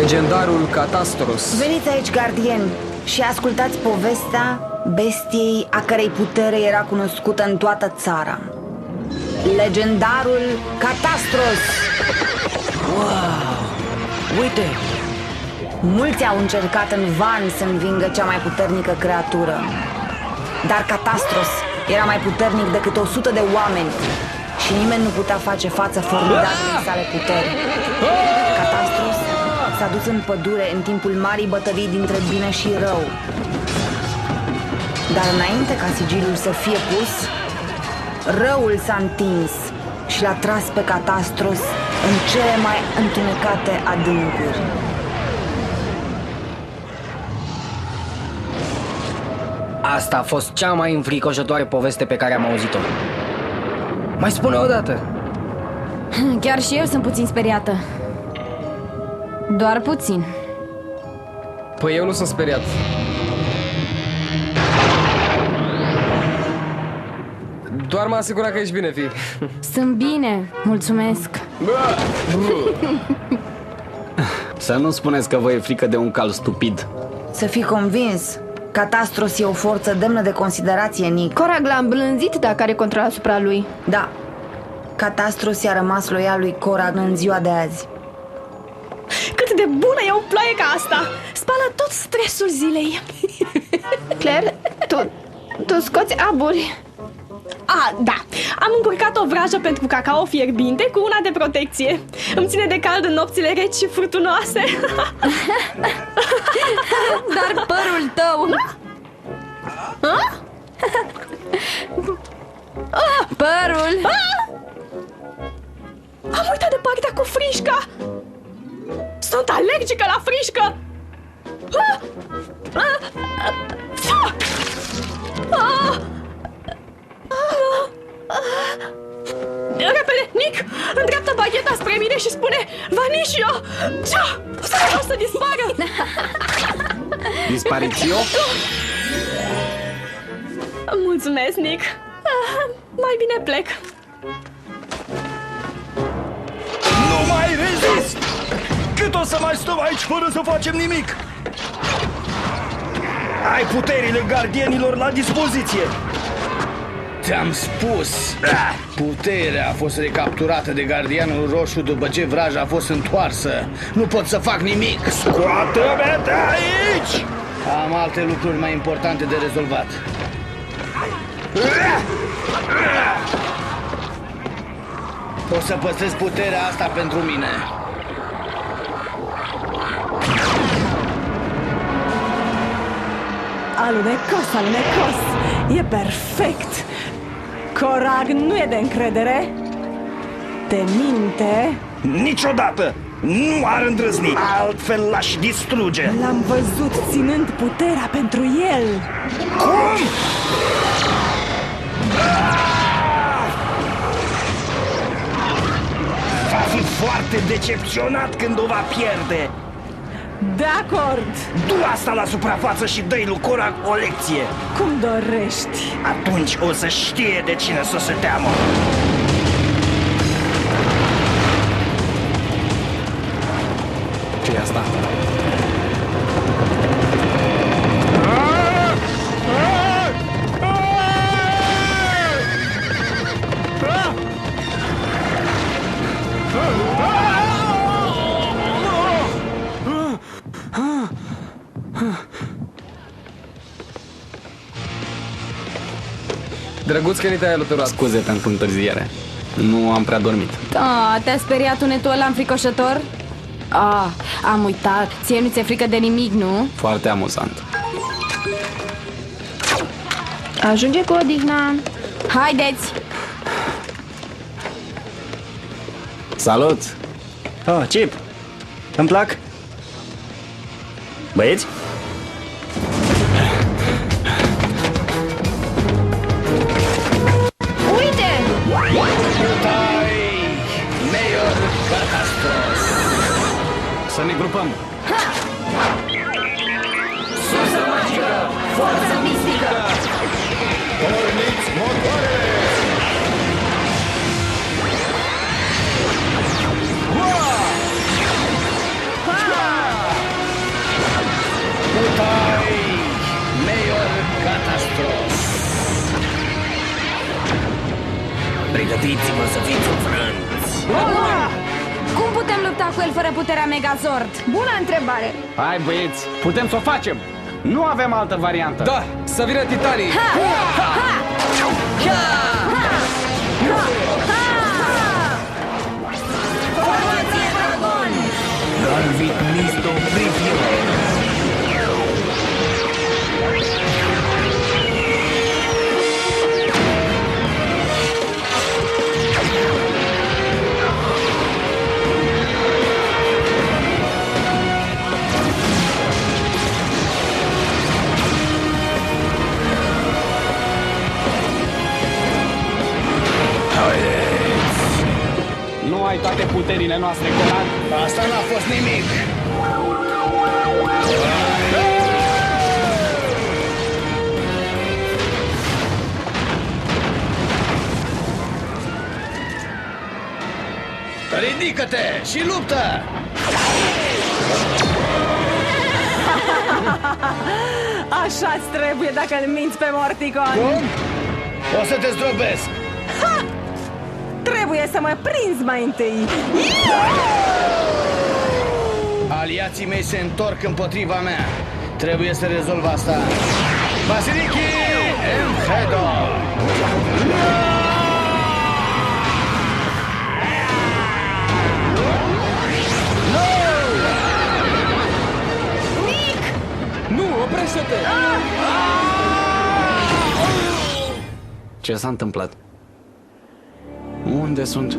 Legendarul Catastros. Veniți aici, gardieni, și ascultați povestea bestiei a cărei putere era cunoscută în toată țara. Legendarul Catastros. Wow! Uite! Mulți au încercat în van să învingă cea mai puternică creatură, dar Catastros era mai puternic decât 100 de oameni și nimeni nu putea face față formidabilei sale puteri. Catastros s-a dus în pădure în timpul marii bătălii dintre bine și rău. Dar înainte ca sigiliul să fie pus, răul s-a întins și l-a tras pe Catastros în cele mai întunecate adâncuri. Asta a fost cea mai înfricoșătoare poveste pe care am auzit-o. Mai spune o dată. Chiar și eu sunt puțin speriată. Doar puțin. Păi eu nu sunt speriat. Doar m-a asigurat că ești bine, fi. Sunt bine, mulțumesc. Să nu spuneți că vă e frică de un cal stupid. Să fii convins, Catastros e o forță demnă de considerație, Nick. Corag l-a îmblânzit dacă are control asupra lui. Da, Catastros i-a rămas loial lui Corag în ziua de azi. Cât de bună e o ploaie ca asta! Spală tot stresul zilei. Claire, tu scoți aburi. Da, am încurcat o vrajă pentru cacao fierbinte cu una de protecție. Îmi ține de cald în nopțile reci și furtunoase. Dar părul tău... Părul... Am uitat de partea cu frișca. Sunt alergică la frișcă. Repede, Nick, îndreaptă bagheta spre mine și spune Vanicio! O să dispară! Disparițio? Mulțumesc, Nick. Mai bine plec. Nu mai rezist! Cât o să mai stăm aici fără să facem nimic? Ai puterile gardienilor la dispoziție. Ți-am spus, puterea a fost recapturată de gardianul roșu după ce vraja a fost întoarsă. Nu pot să fac nimic. Scoate-mă de aici! Am alte lucruri mai importante de rezolvat. O să păstrez puterea asta pentru mine. Alunecos, alunecos! E perfect! Corag nu e de încredere. Te minte. Niciodată! Nu ar îndrăzni, altfel l-aș distruge. L-am văzut ținând puterea pentru el. Cum? Va fi foarte decepționat când o va pierde. De acord. Du asta la suprafață și dă-i lui Corag o lecție. Cum dorești. Atunci o să știe de cine să se teamă. Ce e asta? Drăguț că ni te-ai alăturat. Scuze pentru întârziere. Nu am prea dormit. Te-a speriat unetul ăla înfricoșător? Am uitat. Ție nu ți-e frică de nimic, nu? Foarte amuzant. Ajunge cu odihna. Haideți! Salut! Chip, îmi plac. Băieți? Uite! Mayor Catastros. Să ne grupăm! Sursă magică! Forță mistică! Porniți motoarele! Pregătiți-vă să fiți înfrânți. Cum putem lupta cu el fără puterea Megazord? Bună întrebare! Hai băieți, putem să o facem. Nu avem altă variantă. Da, să vină titanii! Formație Dragon! Galvit Misto Preview. Nu ai toate puterile noastre, Corag. Asta n-a fost nimic. Ridică-te și luptă! Așa-ți trebuie dacă îl minți pe Morticon. Cum? O să te zdrobesc. Ha! Trebuie să mă prinzi mai întâi. Aliații mei se întorc împotriva mea. Trebuie să rezolv asta. Basiliki Enhedo! Nu, oprește-te! Ce s-a întâmplat? Unde sunt?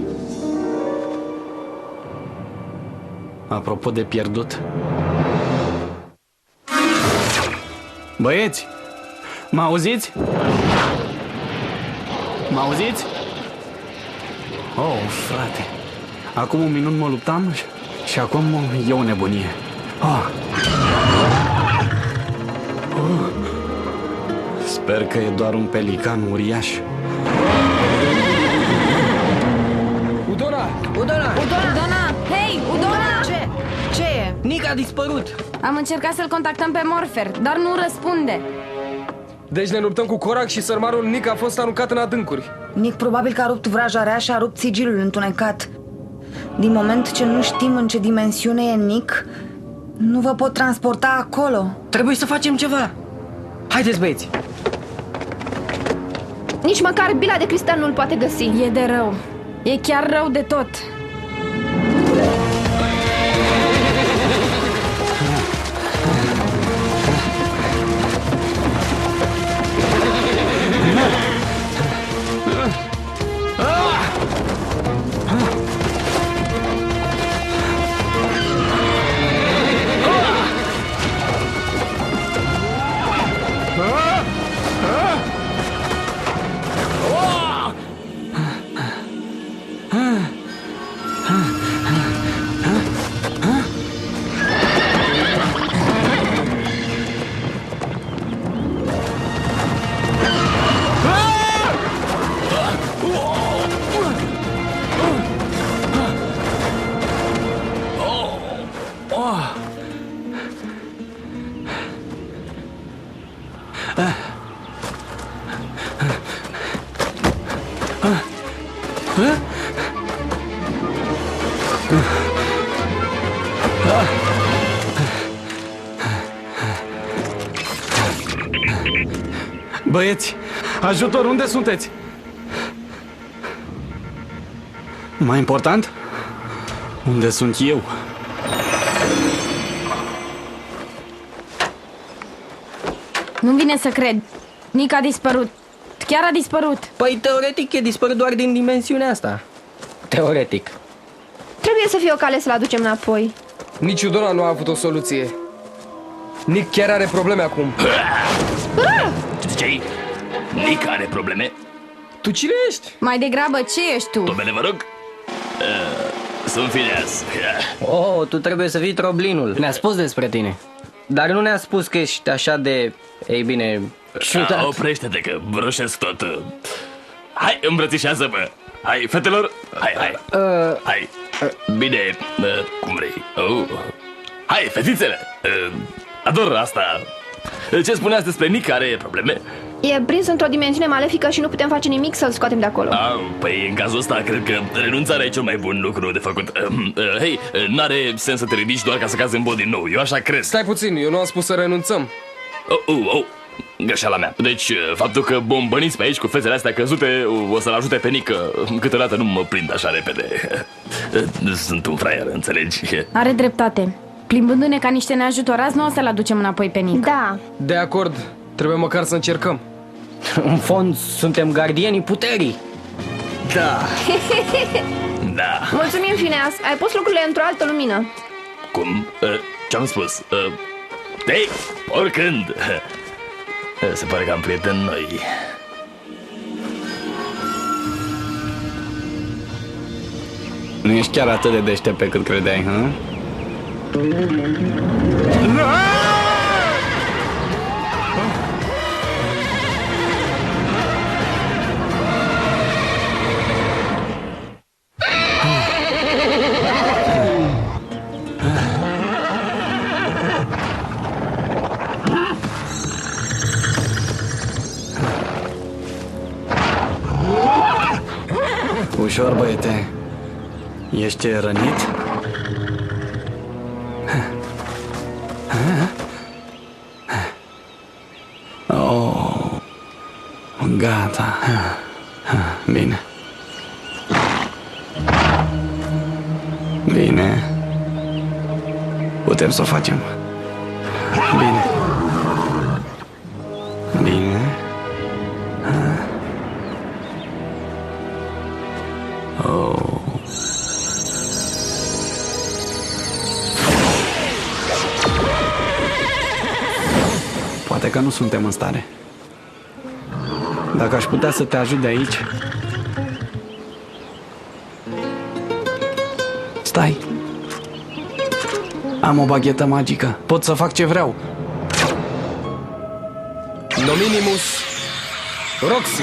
Apropo de pierdut. Băieți! Mă auziți? Mă auziți? Oh, frate. Acum un minut mă luptam și acum e o nebunie. Oh. Oh. Sper că e doar un pelican uriaș. Udona! Udona! Udona! Hei, Udona! Ce e? Nick a dispărut. Am încercat să-l contactăm pe Morpher, dar nu răspunde. Deci ne luptăm cu Corag și sărmarul Nick a fost aruncat în adâncuri. Nick probabil că a rupt vraja rea și a rupt sigilul întunecat. Din moment ce nu știm în ce dimensiune e Nick, nu vă pot transporta acolo. Trebuie să facem ceva. Haideți, băieți. Nici măcar bila de cristal nu-l poate găsi. E de rău. E chiar rău de tot. Băieți, ajutor, unde sunteți? Mai important, unde sunt eu? Nu vine să cred. Nick a dispărut. Chiar a dispărut. Păi, teoretic, e dispărut doar din dimensiunea asta. Teoretic. Trebuie să fie o cale să-l aducem înapoi. Nici Udona nu a avut o soluție. Nick chiar are probleme acum. Ce ziceai? Nick are probleme? Tu cine ești? Mai degrabă, ce ești tu? Domnule, vă rog? Sunt Phineas. Oh, tu trebuie să fii Troblinul. Ne-a spus despre tine. Dar nu ne-a spus că ești așa de... Ei bine, ciudat. Oprește-te că broșesc tot. Hai, îmbrățișează-mă. Hai, fetelor. Hai, hai. Hai. Bine, cum vrei. Hai, fetițele. Ador asta. Ce spuneați despre Nick, are probleme? E prins într-o dimensiune malefică și nu putem face nimic să-l scoatem de acolo. Păi în cazul ăsta cred că renunțarea e cel mai bun lucru de făcut. Hei, n-are sens să te ridici doar ca să cazi în bod din nou, eu așa cred. Stai puțin, eu nu am spus să renunțăm. Greșeala mea. Deci, faptul că bombăniți pe aici cu fețele astea căzute o să-l ajute pe Nick. Câteodată nu mă prind așa repede. Sunt un fraier, înțelegi? Are dreptate. Plimbându-ne ca niște neajutorați, nu o să-l aducem înapoi pe Nick. Da. De acord, trebuie măcar să încercăm. În fond, suntem gardienii puterii. Da. Da. Mulțumim, Phineas. Ai pus lucrurile într-o altă lumină. Cum? Ce-am spus? Ei, oricând. Se pare că am prieteni noi. Nu ești chiar atât de deștept pe cât credeai, hă? Ușor, băiete. Ești rănit? Oh, gata. Bine. Bine. Putem să o facem. Bine. Bine. Oh. Poate că nu suntem în stare. Dacă aș putea să te ajut de aici. Stai. Am o baghetă magică. Pot să fac ce vreau. Nominimus Roxy.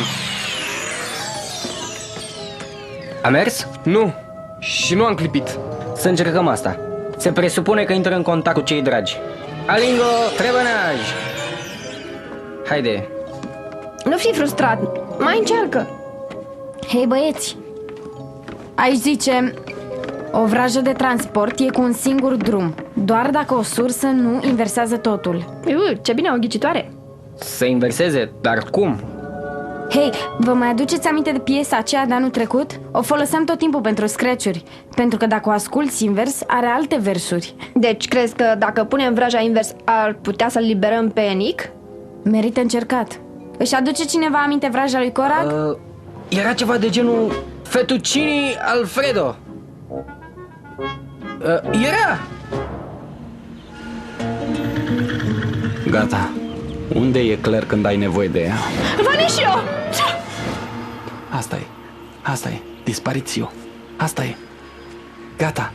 A mers? Nu. Și nu am clipit. Să încercăm asta. Se presupune că intră în contact cu cei dragi. Alingo, trebănaj! Haide. Nu fi frustrat. Mai încearcă. Hei, băieți! Aici zice: o vrajă de transport e cu un singur drum. Doar dacă o sursă nu inversează totul. Ce bine, o ghicitoare. Să inverseze, dar cum? Hei, vă mai aduceți aminte de piesa aceea de anul trecut? O foloseam tot timpul pentru scratch-uri, pentru că dacă o asculți invers, are alte versuri. Deci crezi că dacă punem vraja invers ar putea să-l liberăm pe Nick? Merită încercat. Își aduce cineva aminte vraja lui Corag? Era ceva de genul Fettuccini Alfredo. Era! Gata. Unde e Claire când ai nevoie de ea? Vanisio! Asta e. Asta e. Disparițio. Asta e. Gata.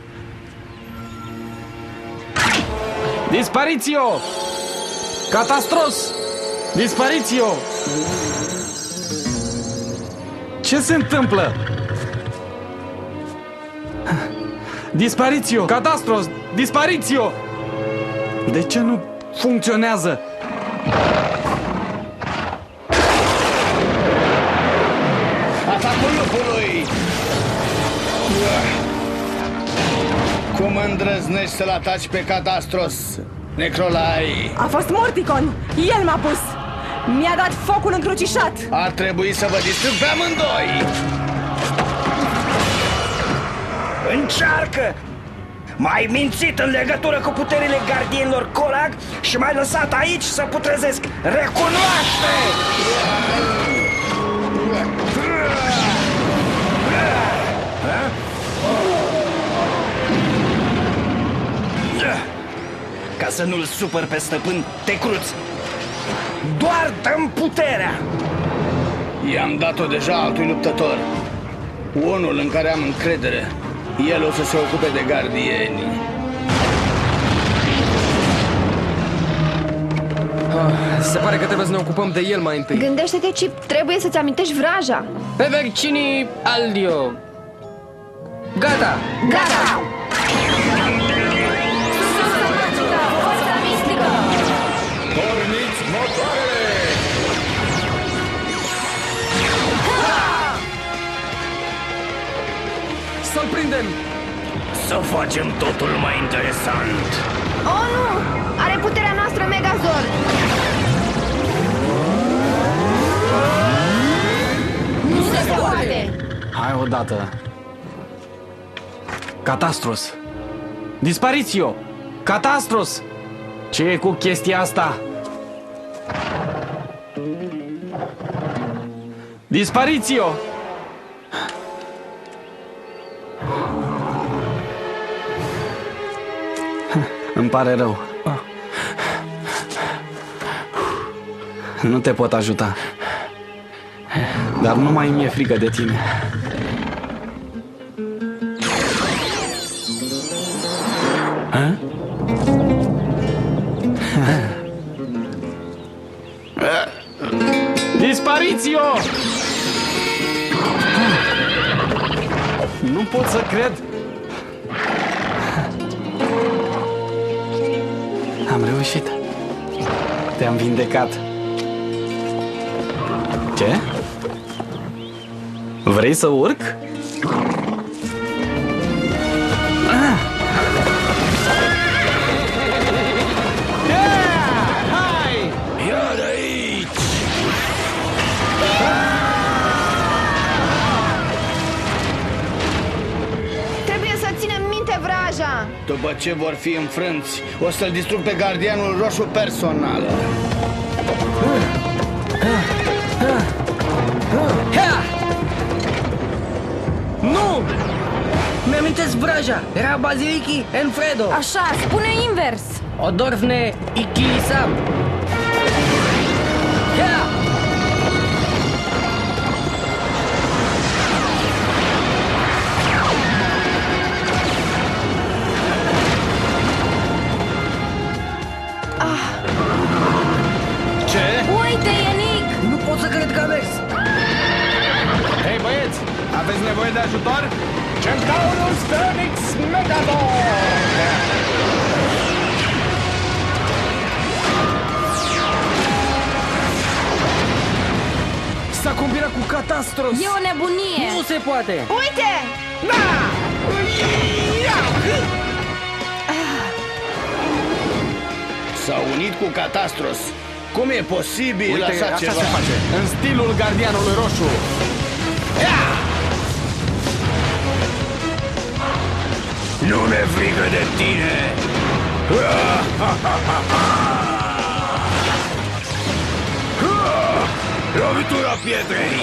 Disparițio! Catastros! Disparițio! Ce se întâmplă? Disparițio! Catastros! Disparițio! De ce nu funcționează? Atacul lupului! Cum îndrăznești să-l ataci pe Catastros, Necrolai? A fost Morticon! El m-a pus! Mi-a dat focul încrucișat! Ar trebui să vă distrug pe amândoi! Încearcă! M-ai mințit în legătură cu puterile gardienilor Corag și m-ai lăsat aici să putrezesc. Recunoaște! Ca să nu-l supăr pe stăpân, te cruți. Doar dă-mi puterea! I-am dat-o deja altui luptător. Unul în care am încredere. El o să se ocupe de gardieni. Se pare că trebuie să ne ocupăm de el mai întâi. Gândește-te, Chip, trebuie să-ți amintești vraja. Pevercini Aldio. Gata! Gata! Porniți motoarele! facem totul mai interesant. Oh, nu! Are puterea noastră Megazord! Nu se poate! Hai odată. Catastros. Disparițio! Catastros! Ce e cu chestia asta? Disparițio! Îmi pare rău. Nu te pot ajuta. Dar nu mai mi-e frică de tine. Disparițio! Nu pot să cred. Am reușit. Te-am vindecat. Ce? Vrei să urc? Hai! Ia de aici! Trebuie să ținem minte vraja! După ce vor fi înfrânți, o să-l distrug pe gardianul roșu personal. Nu! Mi-amintesc vraja. Era Baziliki Enfredo. Așa, spune invers. Odorvne Ikilisam. Ia! Ce? Uite, Ienic! Nu pot să cred că a mers. Hei băieți, aveți nevoie de ajutor? Centaurus Phoenix Megazord! S-a combinat cu Catastros! E o nebunie! Nu se poate. Uite! S-au unit cu Catastros. Cum e posibil Uite, așa așa ceva? se face, în stilul gardianului roșu. Nu ne frică de tine! Lovitura pietrei!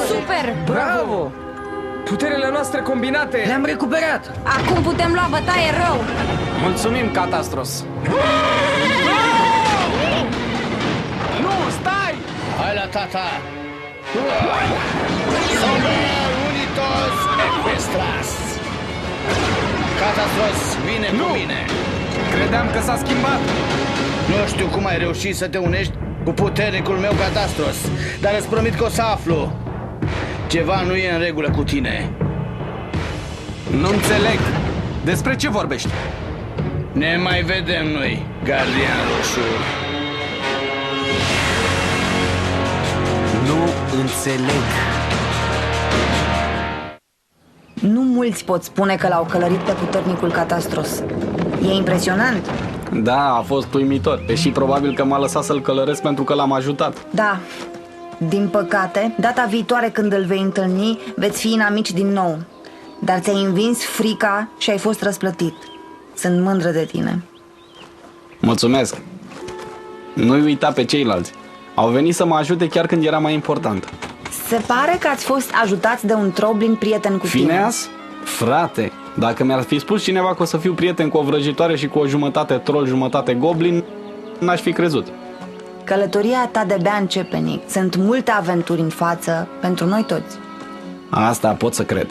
Super! Bravo! Puterile noastre combinate! Le-am recuperat. Acum putem lua bătaie rău! Mulțumim, Catastros. Nu, stai! Hai la tata! Sober unitos equestras! Catastros, vine cu mine! Credeam că s-a schimbat. Nu știu cum ai reușit să te unești cu puternicul meu Catastros, dar îți promit că o să aflu. Ceva nu e în regulă cu tine. Nu înțeleg. Despre ce vorbești? Ne mai vedem noi, gardian roșu. Nu înțeleg. Nu mulți pot spune că l-au călărit pe puternicul Catastros. E impresionant. Da, a fost uimitor. Și probabil că m-a lăsat să-l călăresc pentru că l-am ajutat. Da. Din păcate, data viitoare când îl vei întâlni, veți fi inamici din nou. Dar ți-ai învins frica și ai fost răsplătit. Sunt mândră de tine. Mulțumesc. Nu-i uita pe ceilalți. Au venit să mă ajute chiar când era mai important. Se pare că ați fost ajutați de un troblin prieten cu tine. Phineas? Frate, dacă mi-ar fi spus cineva că o să fiu prieten cu o vrăjitoare și cu o jumătate troll, jumătate goblin, n-aș fi crezut. Călătoria ta de-abia începe, Nick. Sunt multe aventuri în față pentru noi toți. Asta pot să cred.